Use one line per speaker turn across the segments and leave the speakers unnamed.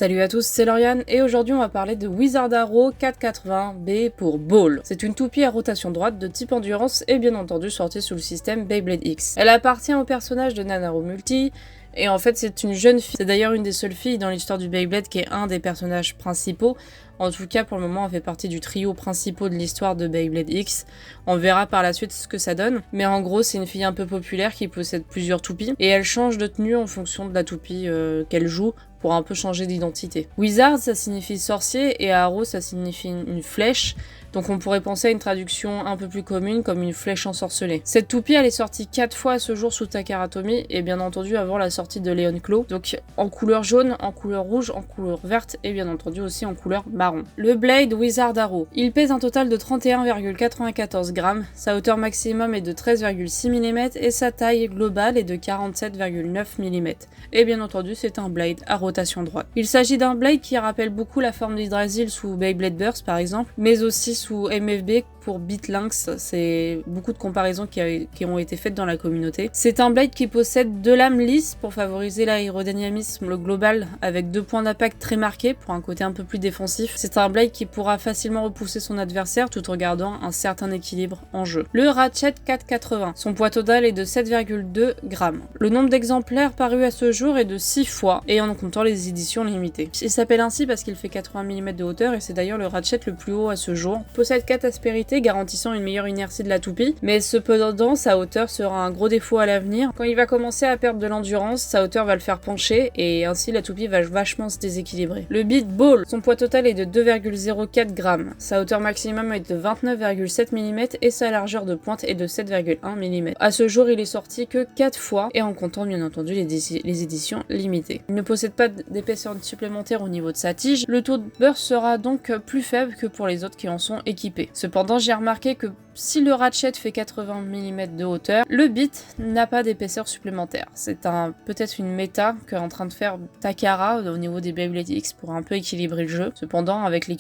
Salut à tous, c'est Lauriane et aujourd'hui on va parler de Wizard Arrow 480B pour Ball. C'est une toupie à rotation droite de type endurance et bien entendu sortie sous le système Beyblade X. Elle appartient au personnage de Nanaro Multi et en fait c'est une jeune fille. C'est d'ailleurs une des seules filles dans l'histoire du Beyblade qui est un des personnages principaux. En tout cas, pour le moment, elle fait partie du trio principal de l'histoire de Beyblade X. On verra par la suite ce que ça donne. Mais en gros, c'est une fille un peu populaire qui possède plusieurs toupies. Et elle change de tenue en fonction de la toupie qu'elle joue pour un peu changer d'identité. Wizard, ça signifie sorcier, et Arrow, ça signifie une flèche. Donc on pourrait penser à une traduction un peu plus commune comme une flèche ensorcelée. Cette toupie, elle est sortie 4 fois à ce jour sous Takara Tomy, et bien entendu avant la sortie de Leon Claw. Donc en couleur jaune, en couleur rouge, en couleur verte, et bien entendu aussi en couleur marron. Le Blade Wizard Arrow. Il pèse un total de 31,94 grammes, sa hauteur maximum est de 13,6 mm, et sa taille globale est de 47,9 mm. Et bien entendu, c'est un Blade à rotation droite. Il s'agit d'un Blade qui rappelle beaucoup la forme d'Hydrasil sous Beyblade Burst par exemple, mais aussi sous MFB pour Beat Lynx. C'est beaucoup de comparaisons qui ont été faites dans la communauté. C'est un Blade qui possède 2 lames lisses pour favoriser l'aérodynamisme global avec 2 points d'impact très marqués pour un côté un peu plus défensif. C'est un Blade qui pourra facilement repousser son adversaire tout en gardant un certain équilibre en jeu. Le Ratchet 480. Son poids total est de 7,2 grammes. Le nombre d'exemplaires parus à ce jour est de 6 fois et en comptant les éditions limitées. Il s'appelle ainsi parce qu'il fait 80 mm de hauteur et c'est d'ailleurs le Ratchet le plus haut à ce jour. Il possède 4 aspérités garantissant une meilleure inertie de la toupie, mais cependant sa hauteur sera un gros défaut à l'avenir. Quand il va commencer à perdre de l'endurance, sa hauteur va le faire pencher et ainsi la toupie va vachement se déséquilibrer. Le Beat Ball, son poids total est de 2,04 grammes. Sa hauteur maximum est de 29,7 mm et sa largeur de pointe est de 7,1 mm. À ce jour, il est sorti que 4 fois et en comptant bien entendu les éditions limitées. Il ne possède pas d'épaisseur supplémentaire au niveau de sa tige. Le taux de burst sera donc plus faible que pour les autres qui en sont équipés. Cependant, j'ai remarqué que si le Ratchet fait 80 mm de hauteur, le Beat n'a pas d'épaisseur supplémentaire. C'est peut-être une méta qu'est en train de faire Takara au niveau des Beyblade X pour un peu équilibrer le jeu. Cependant, avec les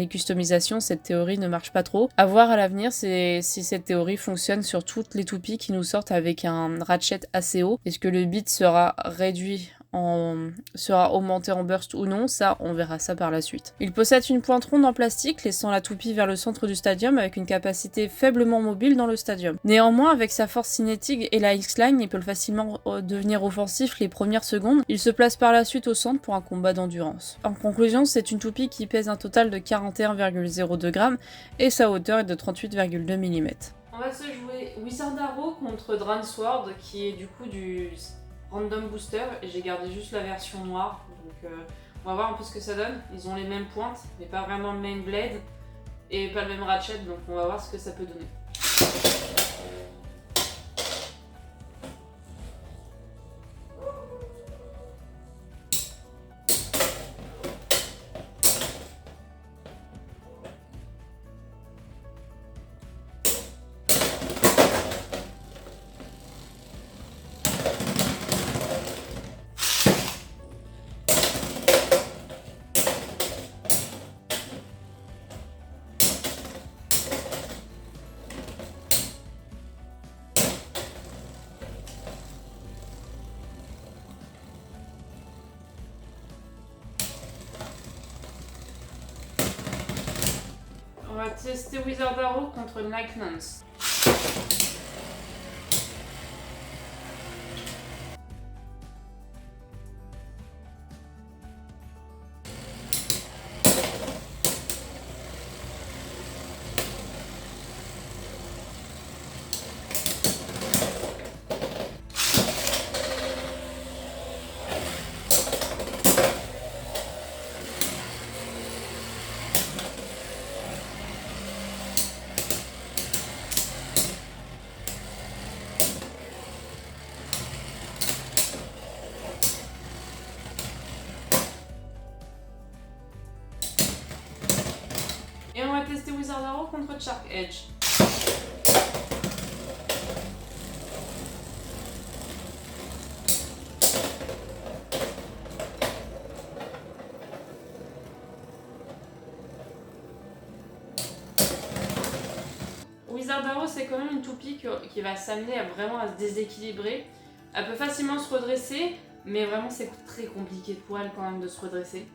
customisations, cette théorie ne marche pas trop. À voir à l'avenir si cette théorie fonctionne sur toutes les toupies qui nous sortent avec un Ratchet assez haut. Est-ce que le Beat sera augmenté en burst ou non, ça on verra ça par la suite. Il possède une pointe ronde en plastique laissant la toupie vers le centre du stadium avec une capacité faiblement mobile dans le stadium. Néanmoins, avec sa force cinétique et la X-Line, il peut facilement devenir offensif les premières secondes. Il se place par la suite au centre pour un combat d'endurance. En conclusion, c'est une toupie qui pèse un total de 41,02 grammes et sa hauteur est de 38,2 mm. On va se jouer Wizard Arrow contre Dransword qui est du coup du Random Booster et j'ai gardé juste la version noire, donc on va voir un peu ce que ça donne. Ils ont les mêmes pointes mais pas vraiment le même blade et pas le même ratchet, donc on va voir ce que ça peut donner. On va tester Wizard Arrow contre Nightlands. Et on va tester Wizard Arrow contre Shark Edge. Wizard Arrow, c'est quand même une toupie qui va s'amener à vraiment à se déséquilibrer. Elle peut facilement se redresser, Mais vraiment c'est très compliqué pour elle quand même de se redresser.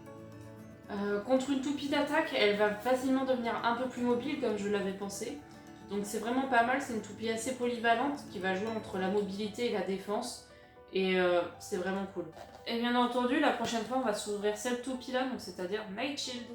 Contre une toupie d'attaque, elle va facilement devenir un peu plus mobile comme je l'avais pensé. Donc c'est vraiment pas mal, c'est une toupie assez polyvalente qui va jouer entre la mobilité et la défense. Et c'est vraiment cool. Et bien entendu, la prochaine fois on va s'ouvrir cette toupie là, donc c'est-à-dire Night Shield.